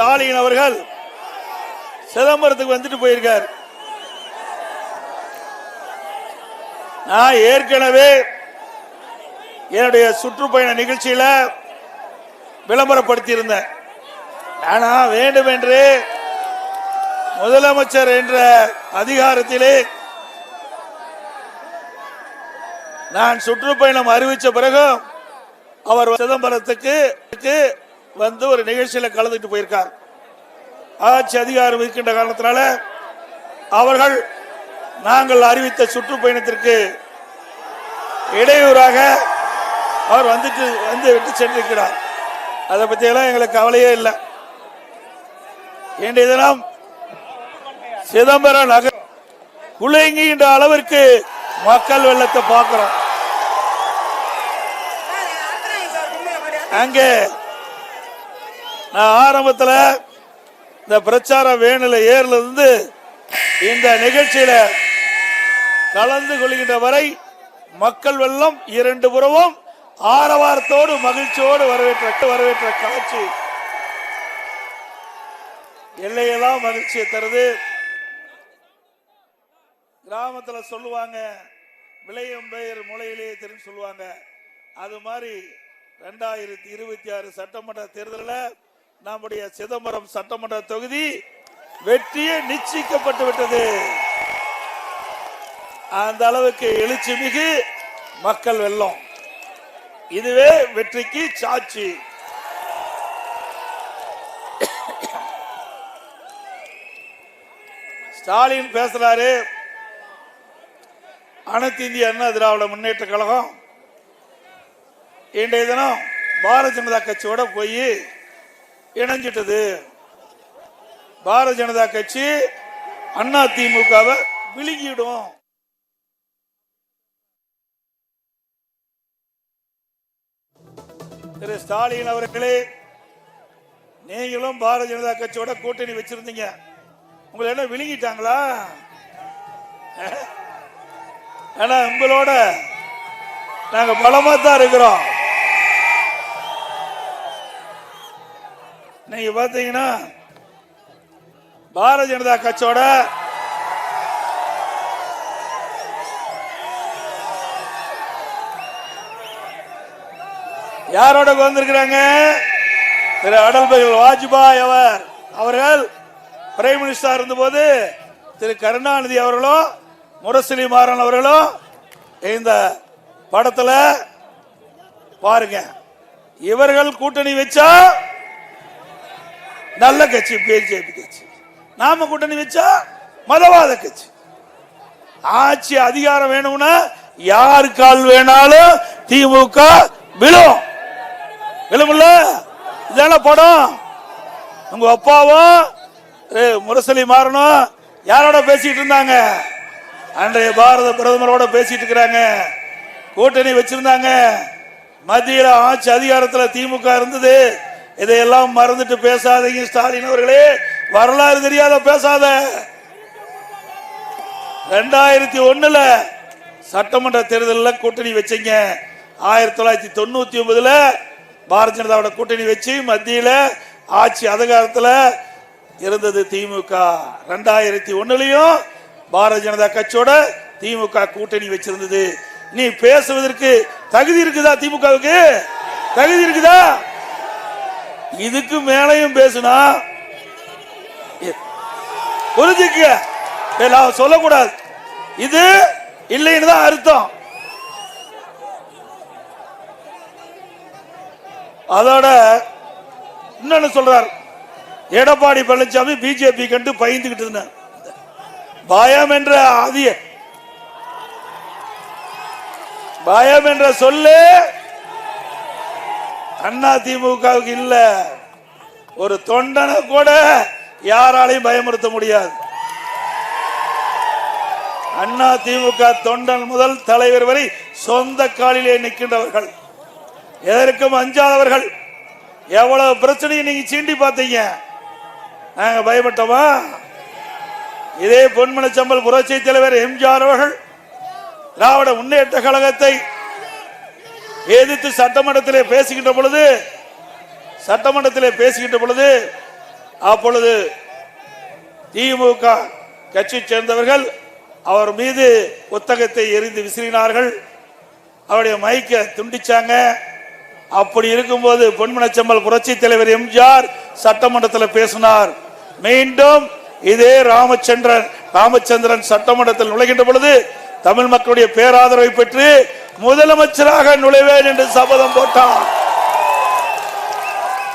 ஸ்டாலின் அவர்கள் சிதம்பரத்துக்கு வந்துட்டு போயிருக்கார். நான் ஏற்கனவே என்னுடைய சுற்றுப்பயண நிகழ்ச்சியில விளம்பரப்படுத்தி இருந்தேன். ஆனா வேண்டுமென்று முதலமைச்சர் என்ற அதிகாரத்திலே நான் சுற்றுப்பயணம் அறிவித்த பிறகு அவர் சிதம்பரத்துக்கு வந்து ஒரு நிகழ்ச்சியில கலந்துட்டு போயிருக்கார். ஆட்சி அதிகாரம் இருக்கின்ற காரணத்தினால அவர்கள் நாங்கள் அறிவித்த சுற்றுப்பயணத்திற்கு இடையூறாக அவர் வந்து விட்டு சென்றிருக்கிறார். அதை பத்தி எல்லாம் எங்களுக்கு கவலையே இல்லை. இன்றைய தினம் சிதம்பரம் நகர் குலுங்குகின்ற அளவிற்கு மக்கள் வெள்ளத்தை பார்க்கிறோம். அங்கே நான் ஆரம்பத்தில் இந்த பிரச்சார வேனில ஏர்ல இருந்து இந்த நிகழ்ச்சியில கலந்து கொள்கின்ற வரை மக்கள் வெள்ளம் இரண்டு புறமும் ஆரவாரத்தோடு மகிழ்ச்சியோடு வரவேற்ற காட்சி எல்லையெல்லாம் மகிழ்ச்சியை தருது. கிராமத்தில் சொல்லுவாங்க, விளையும் பெயர் முளையிலே தெரிஞ்சு சொல்லுவாங்க. அது மாதிரி 2026 சட்டமன்ற தேர்தலில் நம்முடைய சிதம்பரம் சட்டமன்ற தொகுதி வெற்றியே நிச்சயிக்கப்பட்டு விட்டது. அந்த அளவுக்கு எழுச்சி மிகு மக்கள் வெள்ளம். இதுவே வெற்றிக்கு சாட்சி. ஸ்டாலின் பேசுறாரு, அனைத்து இந்திய அண்ணா திராவிட முன்னேற்ற கழகம் இன்றைய தினம் பாரதிய ஜனதா கட்சியோட போய் இணைஞ்சிட்டது. பாரதிய ஜனதா கட்சி அண்ணா திமுகவை விழுங்கிடும். திரு ஸ்டாலின் அவர்களே, நீங்களும் பாரதிய ஜனதா கட்சியோட கூட்டணி வச்சிருந்தீங்க. உங்களை என்ன விழுங்கிட்டாங்களா? ஆனா உங்களோட நாங்க பலமா தான் இருக்கிறோம். நீங்க பாத்தீங்கன்னா பாரதிய ஜனதா கட்சியோட யாரோட வந்திருக்கிறாங்க? திரு அடல் பிஹாரி வாஜ்பாய் அவர்கள் பிரைம் மினிஸ்டர் இருந்தபோது திரு கருணாநிதி அவர்களும் முரசொலி மாறன் அவர்களும் இந்த படத்துல பாருங்க. இவர்கள் கூட்டணி வச்சா நல்ல கட்சி பிஜேபி கட்சி, நாம கூட்டணி வச்சா மதவாத கட்சி. ஆட்சி அதிகாரம் வேணும்னா யாரு கால் வேணாலும் திமுக விழும். விழுமுல்ல? இதெல்லாம் படம். உங்க அப்பாவும் முரசொலி மாறனும் யாரோட பேசிட்டு இருந்தாங்க? அன்றைய பாரத பிரதமரோட பேசிட்டு இருக்கிறாங்க. கூட்டணி வச்சிருந்தாங்க. மத்தியில ஆட்சி அதிகாரத்தில் திமுக இருந்தது. இதையெல்லாம் மறந்துட்டு பேசாதீங்க ஸ்டாலின் அவர்களே. வரலாறு தெரியாத பேசாத. 2001 சட்டமன்ற தேர்தலில் கூட்டணி வச்சீங்க. 1999 பாரதிய ஜனதாவோட கூட்டணி வச்சு மத்தியில ஆட்சி அதிகாரத்தில் இருந்தது திமுக. 2001 பாரதிய ஜனதா கட்சியோட திமுக கூட்டணி வச்சிருந்தது. நீ பேசுவதற்கு தகுதி இருக்குதா? திமுகவுக்கு தகுதி இருக்குதா? இதுக்கு மேலையும் பேசுனா புரிஞ்சுக்க, சொல்லக்கூடாது. இது இல்லைன்னு தான் அர்த்தம். அதோட இன்னொன்னு சொல்றார், எடப்பாடி பழனிசாமி பிஜேபி கண்டு பயந்துகிட்டு இருந்தார். பயம் என்ற சொல்லு அண்ணா திமுகவுக்கு இல்ல. ஒரு தொண்டனை கூட யாராலையும் பயமுறுத்த முடியாது. அண்ணா திமுக தொண்டன் முதல் தலைவர் வரை சொந்த காலிலே நிற்கின்றவர்கள், எதற்கும் அஞ்சாதவர்கள். எவ்வளவு பிரச்சனையை நீங்க சீண்டி பார்த்தீங்க. நாங்க பயப்பட்டோமா? இதே பொன்மனச்சம்பல் புரட்சி தலைவர் எம்ஜிஆர் அவர்கள் திராவிட முன்னேற்ற கழகத்தை எதிர்த்து சட்டமன்றத்திலே பேசுகின்ற பொழுது அப்பொழுது திமுக கட்சி சேர்ந்தவர்கள் அவர் மீது புத்தகத்தை எரிந்து விசிறினார்கள். அவருடைய மைக்க துண்டிச்சாங்க. அப்படி இருக்கும்போது பொன்மனச்செம்மல் புரட்சி தலைவர் எம்ஜிஆர் சட்டமன்றத்தில் பேசினார். மீண்டும் இதே ராமச்சந்திரன் சட்டமன்றத்தில் நுழைகின்ற பொழுது தமிழ் மக்களுடைய பேராதரவை பெற்று முதலமைச்சராக நுழைவேன் என்று சபதம் போட்டார்.